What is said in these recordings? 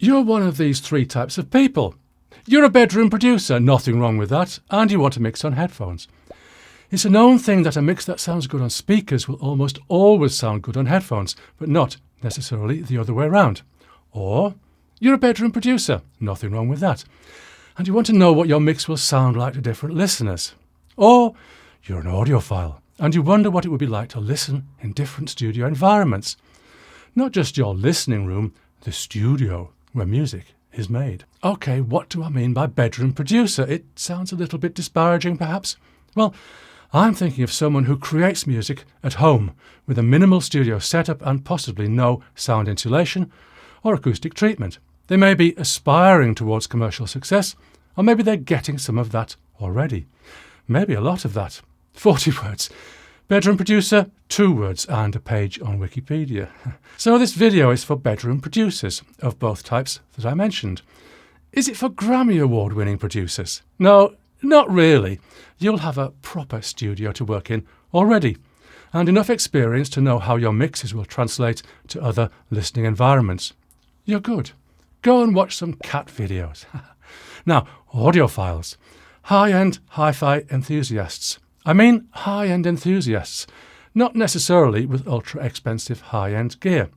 You're one of these three types of people. You're a bedroom producer, nothing wrong with that, and you want to mix on headphones. It's a known thing that a mix that sounds good on speakers will almost always sound good on headphones, but not necessarily the other way around. Or you're a bedroom producer, nothing wrong with that, and you want to know what your mix will sound like to different listeners. Or you're an audiophile, and you wonder what it would be like to listen in different studio environments. Not just your listening room, the studio where music is made. Okay, what do I mean by bedroom producer? It sounds a little bit disparaging, perhaps. Well, I'm thinking of someone who creates music at home with a minimal studio setup and possibly no sound insulation or acoustic treatment. They may be aspiring towards commercial success, or maybe they're getting some of that already. Maybe a lot of that. 40 words. Bedroom producer, 2 words and a page on Wikipedia. So this video is for bedroom producers of both types that I mentioned. Is it for Grammy Award-winning producers? No, not really. You'll have a proper studio to work in already, and enough experience to know how your mixes will translate to other listening environments. You're good. Go and watch some cat videos. Now, audiophiles. High-end hi-fi enthusiasts. I mean high-end enthusiasts, not necessarily with ultra-expensive high-end gear.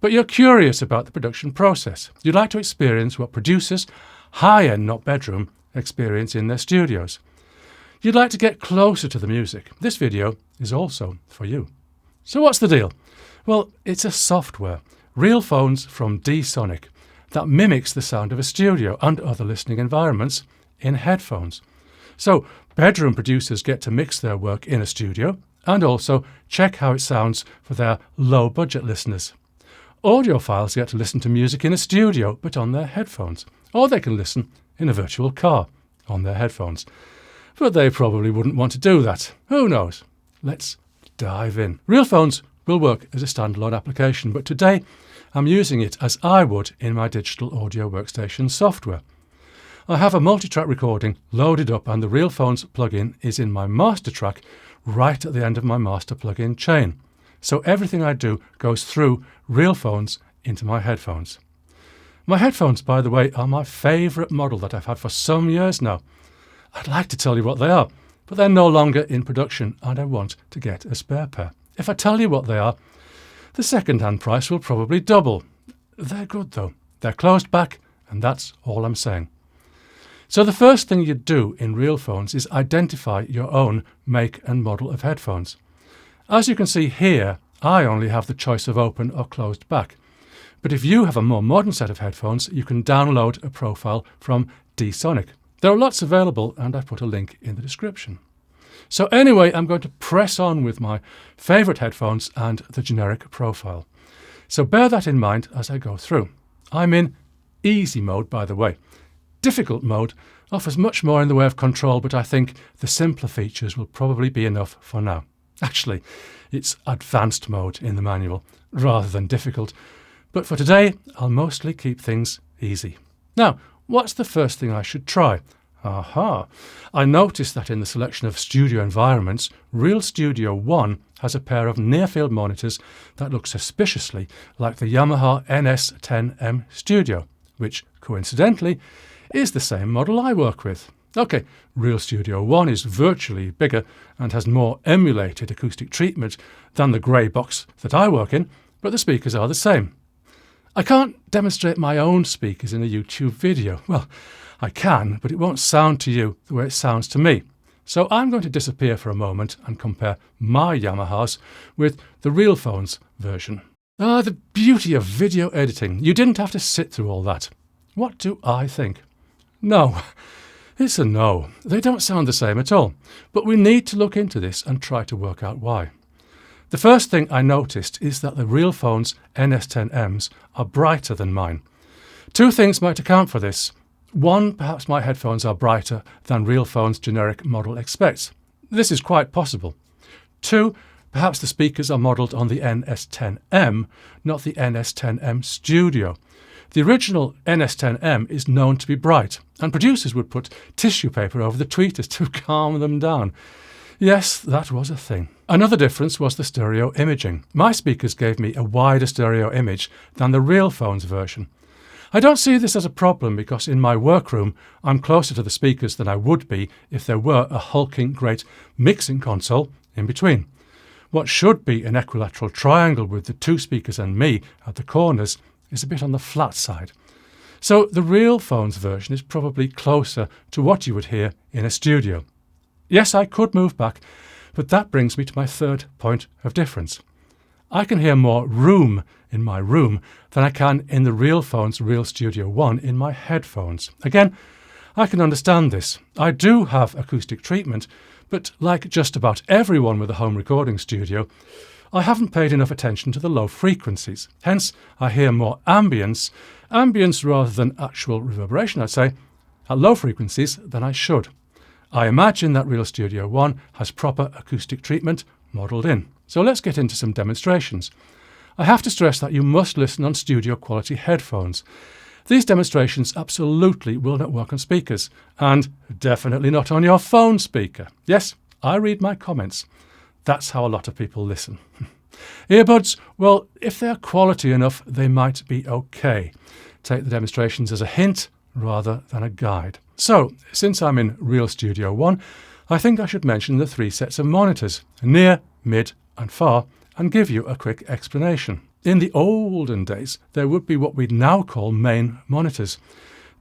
But you're curious about the production process. You'd like to experience what producers, high-end not bedroom, experience in their studios. You'd like to get closer to the music. This video is also for you. So what's the deal? Well, it's a software, Realphones from dSONIQ, that mimics the sound of a studio and other listening environments in headphones. So bedroom producers get to mix their work in a studio and also check how it sounds for their low-budget listeners. Audiophiles get to listen to music in a studio but on their headphones, or they can listen in a virtual car on their headphones. But they probably wouldn't want to do that. Who knows? Let's dive in. Realphones will work as a standalone application, but today I'm using it as I would in my digital audio workstation software. I have a multi-track recording loaded up and the Realphones plugin is in my master track right at the end of my master plugin chain. So everything I do goes through Realphones into my headphones. My headphones, by the way, are my favourite model that I've had for some years now. I'd like to tell you what they are, but they're no longer in production and I want to get a spare pair. If I tell you what they are, the second-hand price will probably double. They're good though. They're closed back and that's all I'm saying. So the first thing you do in Realphones is identify your own make and model of headphones. As you can see here, I only have the choice of open or closed back. But if you have a more modern set of headphones, you can download a profile from dSONIQ. There are lots available and I've put a link in the description. So anyway, I'm going to press on with my favourite headphones and the generic profile. So bear that in mind as I go through. I'm in easy mode, by the way. Difficult mode offers much more in the way of control, but I think the simpler features will probably be enough for now. Actually, it's advanced mode in the manual rather than difficult. But for today, I'll mostly keep things easy. Now, what's the first thing I should try? Aha! I noticed that in the selection of studio environments, Real Studio One has a pair of near-field monitors that look suspiciously like the Yamaha NS10M Studio, which, coincidentally, is the same model I work with. OK, Real Studio One is virtually bigger and has more emulated acoustic treatment than the grey box that I work in, but the speakers are the same. I can't demonstrate my own speakers in a YouTube video. Well, I can, but it won't sound to you the way it sounds to me. So I'm going to disappear for a moment and compare my Yamahas with the Realphones version. Ah, the beauty of video editing. You didn't have to sit through all that. What do I think? No. It's a no. They don't sound the same at all. But we need to look into this and try to work out why. The first thing I noticed is that the Realphones NS10Ms are brighter than mine. Two things might account for this. One, perhaps my headphones are brighter than Realphones' generic model expects. This is quite possible. Two, perhaps the speakers are modelled on the NS10M, not the NS10M Studio. The original NS10M is known to be bright, and producers would put tissue paper over the tweeters to calm them down. Yes, that was a thing. Another difference was the stereo imaging. My speakers gave me a wider stereo image than the Realphones version. I don't see this as a problem because in my workroom I'm closer to the speakers than I would be if there were a hulking great mixing console in between. What should be an equilateral triangle with the two speakers and me at the corners is a bit on the flat side. So the Realphones version is probably closer to what you would hear in a studio. Yes, I could move back, but that brings me to my third point of difference. I can hear more room in my room than I can in the Realphones Real Studio One in my headphones. Again, I can understand this. I do have acoustic treatment, but like just about everyone with a home recording studio, I haven't paid enough attention to the low frequencies. Hence, I hear more ambience rather than actual reverberation, I'd say, at low frequencies than I should. I imagine that Real Studio One has proper acoustic treatment modelled in. So let's get into some demonstrations. I have to stress that you must listen on studio quality headphones. These demonstrations absolutely will not work on speakers, and definitely not on your phone speaker. Yes, I read my comments. That's how a lot of people listen. Earbuds, well, if they're quality enough, they might be okay. Take the demonstrations as a hint rather than a guide. So, since I'm in Real Studio One, I think I should mention the 3 sets of monitors, near, mid and far, and give you a quick explanation. In the olden days, there would be what we'd now call main monitors.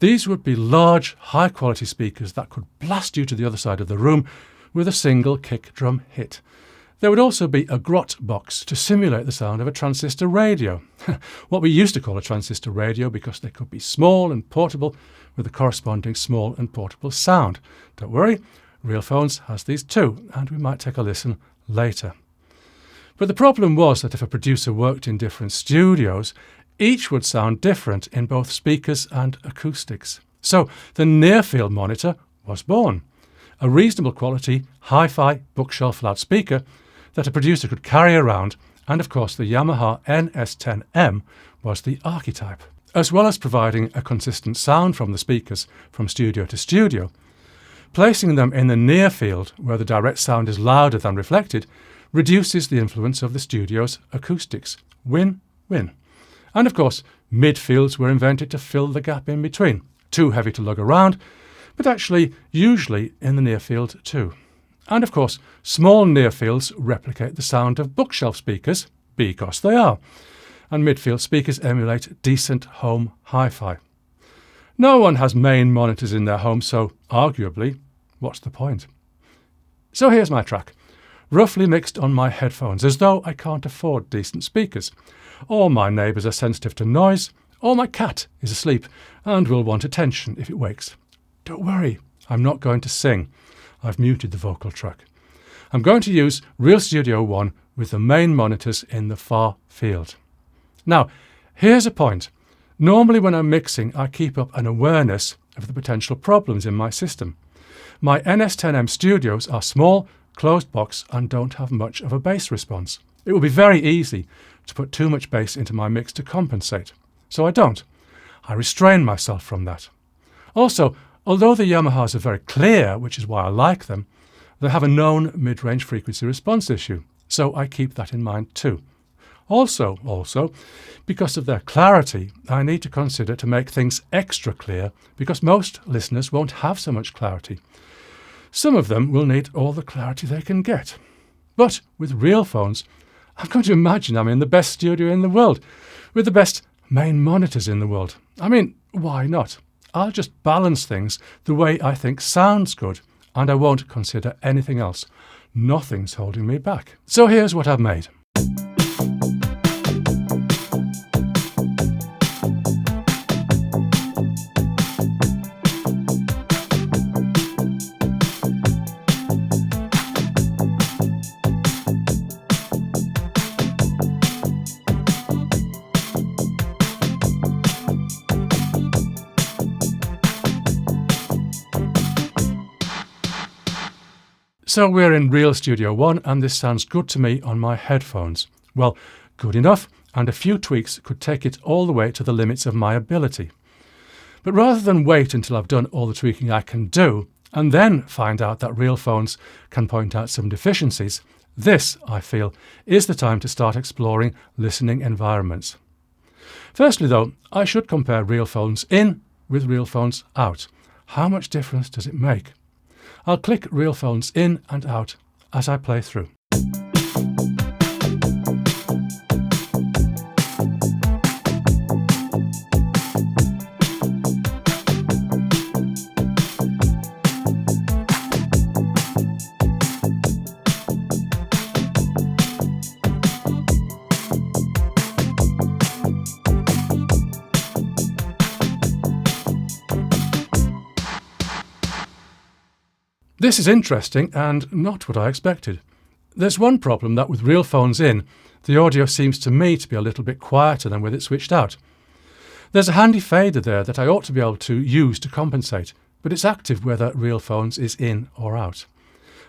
These would be large, high-quality speakers that could blast you to the other side of the room with a single kick drum hit. There would also be a grot box to simulate the sound of a transistor radio. What we used to call a transistor radio because they could be small and portable with a corresponding small and portable sound. Don't worry, Realphones has these too, and we might take a listen later. But the problem was that if a producer worked in different studios, each would sound different in both speakers and acoustics. So the near-field monitor was born, a reasonable quality hi-fi bookshelf loudspeaker that a producer could carry around, and of course the Yamaha NS10M was the archetype. As well as providing a consistent sound from the speakers from studio to studio, placing them in the near field where the direct sound is louder than reflected reduces the influence of the studio's acoustics. Win-win. And of course, midfields were invented to fill the gap in between. Too heavy to lug around, but actually usually in the near field too. And of course, small near fields replicate the sound of bookshelf speakers, because they are. And midfield speakers emulate decent home hi-fi. No one has main monitors in their home, so arguably, what's the point? So here's my track. Roughly mixed on my headphones, as though I can't afford decent speakers. Or my neighbours are sensitive to noise, or my cat is asleep and will want attention if it wakes. Don't worry, I'm not going to sing. I've muted the vocal track. I'm going to use Real Studio One with the main monitors in the far field. Now, here's a point. Normally when I'm mixing, I keep up an awareness of the potential problems in my system. My NS10M studios are small, closed box and don't have much of a bass response. It will be very easy to put too much bass into my mix to compensate. So I don't. I restrain myself from that. Also, although the Yamahas are very clear, which is why I like them, they have a known mid-range frequency response issue, so I keep that in mind too. Also, because of their clarity, I need to consider to make things extra clear because most listeners won't have so much clarity. Some of them will need all the clarity they can get. But with Realphones, I'm going to imagine I'm in the best studio in the world, with the best main monitors in the world. I mean, why not? I'll just balance things the way I think sounds good, and I won't consider anything else. Nothing's holding me back. So here's what I've made. So we're in Real Studio One and this sounds good to me on my headphones. Well, good enough, and a few tweaks could take it all the way to the limits of my ability. But rather than wait until I've done all the tweaking I can do, and then find out that Realphones can point out some deficiencies, this, I feel, is the time to start exploring listening environments. Firstly though, I should compare Realphones-in with Realphones-out. How much difference does it make? I'll click Realphones-in and out as I play through. This is interesting and not what I expected. There's one problem, that with Realphones-in, the audio seems to me to be a little bit quieter than with it switched out. There's a handy fader there that I ought to be able to use to compensate, but it's active whether Realphones is in or out.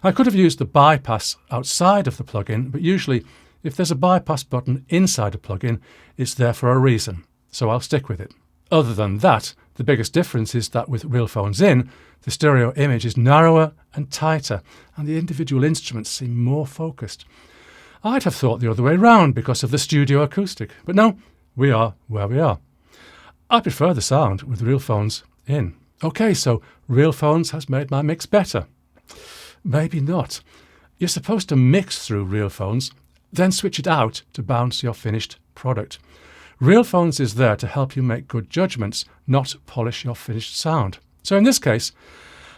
I could have used the bypass outside of the plugin, but usually if there's a bypass button inside a plugin, it's there for a reason, so I'll stick with it. Other than that, the biggest difference is that with Realphones-in, the stereo image is narrower and tighter, and the individual instruments seem more focused. I'd have thought the other way round because of the studio acoustic, but no, we are where we are. I prefer the sound with Realphones-in. Okay, so Realphones has made my mix better. Maybe not. You're supposed to mix through Realphones, then switch it out to bounce your finished product. Realphones is there to help you make good judgments, not polish your finished sound. So in this case,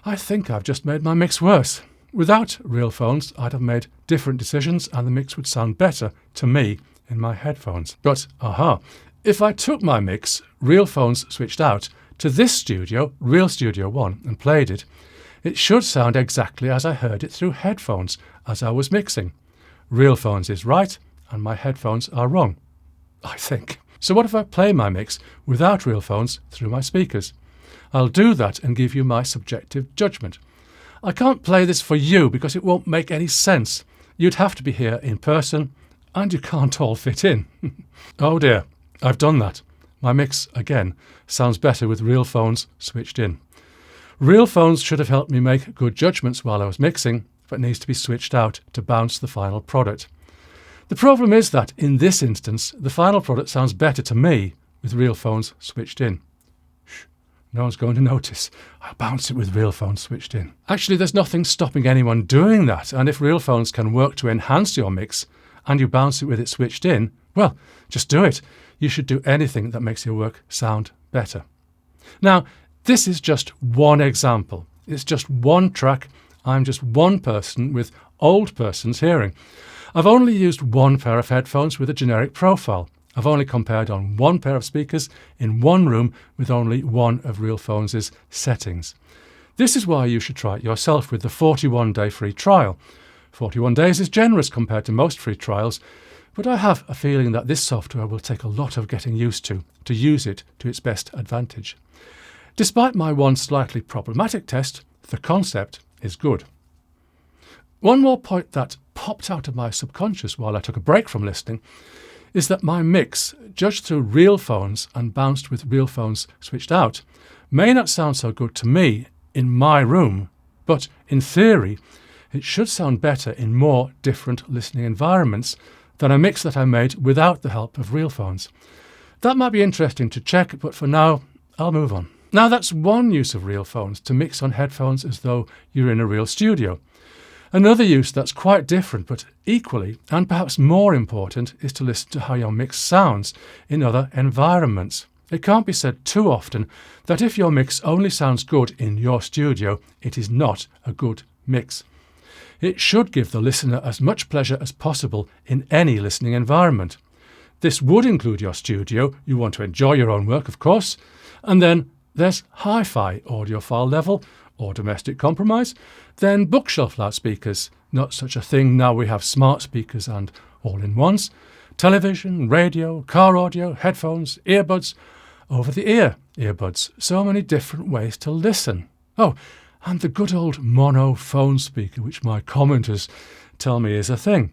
I think I've just made my mix worse. Without Realphones, I'd have made different decisions and the mix would sound better to me in my headphones. But, if I took my mix, Realphones switched out, to this studio, Real Studio 1, and played it, it should sound exactly as I heard it through headphones as I was mixing. Realphones is right and my headphones are wrong, I think. So what if I play my mix without Realphones through my speakers? I'll do that and give you my subjective judgment. I can't play this for you because it won't make any sense. You'd have to be here in person, and you can't all fit in. Oh dear, I've done that. My mix, again, sounds better with Realphones switched in. Realphones should have helped me make good judgments while I was mixing, but needs to be switched out to bounce the final product. The problem is that, in this instance, the final product sounds better to me with Realphones switched in. No one's going to notice. I'll bounce it with Realphones switched in. Actually, there's nothing stopping anyone doing that, and if Realphones can work to enhance your mix and you bounce it with it switched in, well, just do it. You should do anything that makes your work sound better. Now, this is just one example. It's just one track. I'm just one person with old person's hearing. I've only used one pair of headphones with a generic profile. I've only compared on one pair of speakers in one room with only one of Realphones' settings. This is why you should try it yourself with the 41-day free trial. 41 days is generous compared to most free trials, but I have a feeling that this software will take a lot of getting used to use it to its best advantage. Despite my one slightly problematic test, the concept is good. One more point that popped out of my subconscious while I took a break from listening is that my mix, judged through Realphones and bounced with Realphones switched out, may not sound so good to me in my room, but in theory, it should sound better in more different listening environments than a mix that I made without the help of Realphones. That might be interesting to check, but for now, I'll move on. Now, that's one use of Realphones, to mix on headphones as though you're in a real studio. Another use that's quite different, but equally, and perhaps more important, is to listen to how your mix sounds in other environments. It can't be said too often that if your mix only sounds good in your studio, it is not a good mix. It should give the listener as much pleasure as possible in any listening environment. This would include your studio. You want to enjoy your own work, of course. And then there's hi-fi audiophile level, or domestic compromise, then bookshelf loudspeakers, not such a thing now we have smart speakers and all-in-ones, television, radio, car audio, headphones, earbuds, over-the-ear earbuds, so many different ways to listen. Oh, and the good old mono phone speaker, which my commenters tell me is a thing.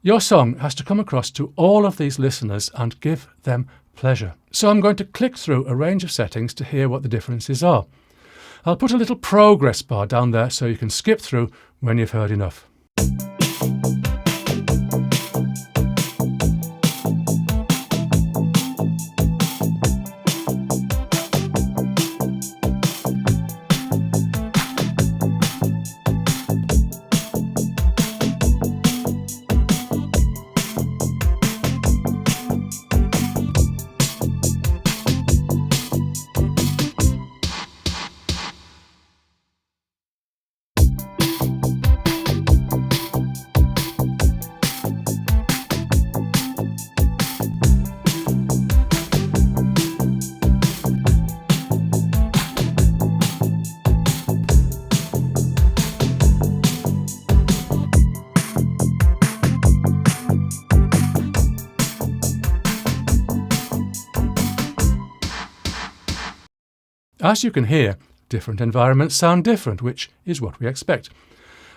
Your song has to come across to all of these listeners and give them pleasure. So I'm going to click through a range of settings to hear what the differences are. I'll put a little progress bar down there so you can skip through when you've heard enough. As you can hear, different environments sound different, which is what we expect.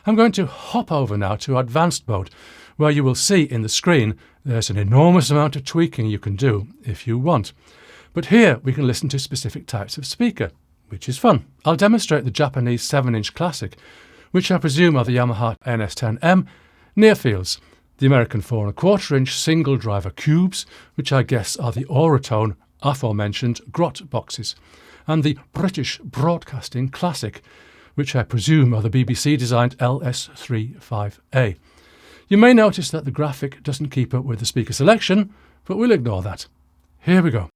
I'm going to hop over now to advanced mode, where you will see in the screen there's an enormous amount of tweaking you can do if you want. But here we can listen to specific types of speaker, which is fun. I'll demonstrate the Japanese 7-inch Classic, which I presume are the Yamaha NS10M near-fields, the American 4¼ single driver cubes, which I guess are the Auratone aforementioned Grot boxes, and the British Broadcasting Classic, which I presume are the BBC designed LS35A. You may notice that the graphic doesn't keep up with the speaker selection, but we'll ignore that. Here we go.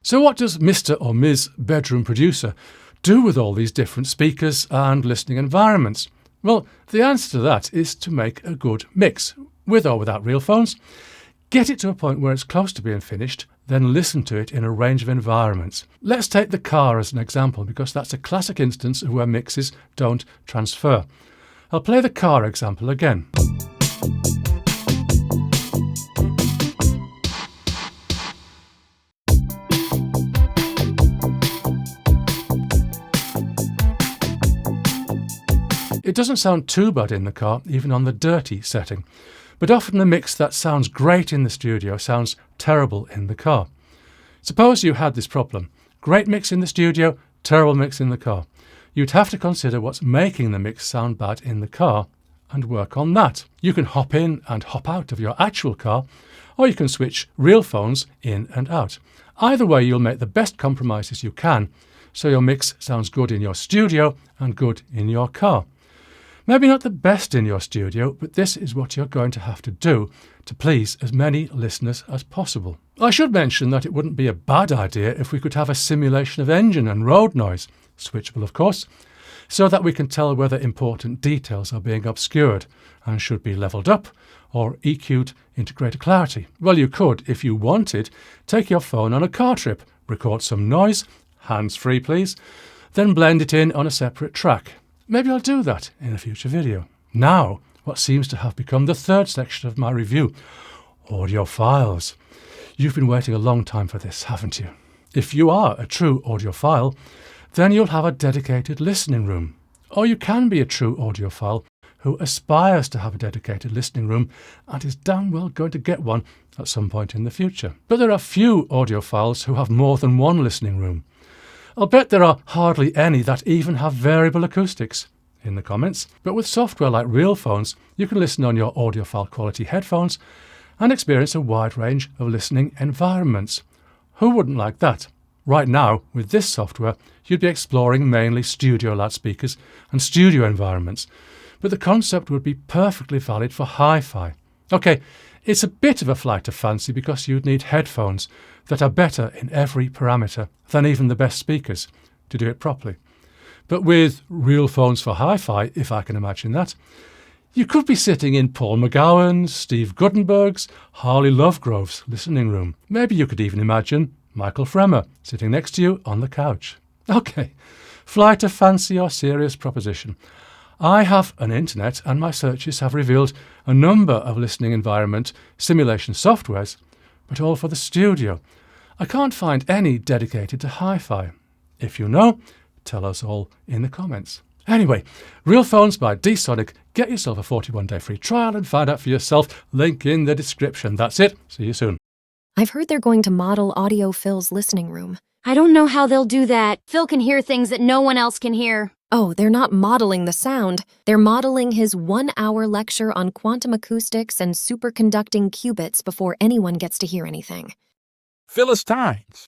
So what does Mr. or Ms. Bedroom Producer do with all these different speakers and listening environments? Well, the answer to that is to make a good mix, with or without Realphones. Get it to a point where it's close to being finished, then listen to it in a range of environments. Let's take the car as an example, because that's a classic instance of where mixes don't transfer. I'll play the car example again. It doesn't sound too bad in the car, even on the dirty setting, but often a mix that sounds great in the studio sounds terrible in the car. Suppose you had this problem: great mix in the studio, terrible mix in the car. You'd have to consider what's making the mix sound bad in the car and work on that. You can hop in and hop out of your actual car, or you can switch Realphones in and out. Either way, you'll make the best compromises you can, so your mix sounds good in your studio and good in your car. Maybe not the best in your studio, but this is what you're going to have to do to please as many listeners as possible. I should mention that it wouldn't be a bad idea if we could have a simulation of engine and road noise, switchable of course, so that we can tell whether important details are being obscured and should be levelled up or EQ'd into greater clarity. Well, you could, if you wanted, take your phone on a car trip, record some noise, hands-free please, then blend it in on a separate track. Maybe I'll do that in a future video. Now, what seems to have become the third section of my review: Audiophiles. You've been waiting a long time for this, haven't you? If you are a true audiophile, then you'll have a dedicated listening room. Or you can be a true audiophile who aspires to have a dedicated listening room and is damn well going to get one at some point in the future. But there are few audiophiles who have more than one listening room. I'll bet there are hardly any that even have variable acoustics. In the comments. But with software like Realphones, you can listen on your audiophile quality headphones and experience a wide range of listening environments. Who wouldn't like that? Right now, with this software, you'd be exploring mainly studio loudspeakers and studio environments. but the concept would be perfectly valid for hi-fi. Okay, it's a bit of a flight of fancy because you'd need headphones that are better in every parameter than even the best speakers to do it properly. But with real phones for hi-fi, if I can imagine that, you could be sitting in Paul McGowan's, Steve Guttenberg's, Harley Lovegrove's listening room. Maybe you could even imagine Michael Fremer sitting next to you on the couch. Okay, flight of fancy or serious proposition. I have an internet and my searches have revealed a number of listening environment simulation softwares, but all for the studio. I can't find any dedicated to hi-fi. If you know, tell us all in the comments. Anyway, Real Phones by dSONIQ. Get yourself a 41-day free trial and find out for yourself. Link in the description. That's it. See you soon. I've heard they're going to model Audiophiles' listening room. I don't know how they'll do that. Phil can hear things that no one else can hear. Oh, they're not modeling the sound. They're modeling his 1-hour lecture on quantum acoustics and superconducting qubits before anyone gets to hear anything. Philistines.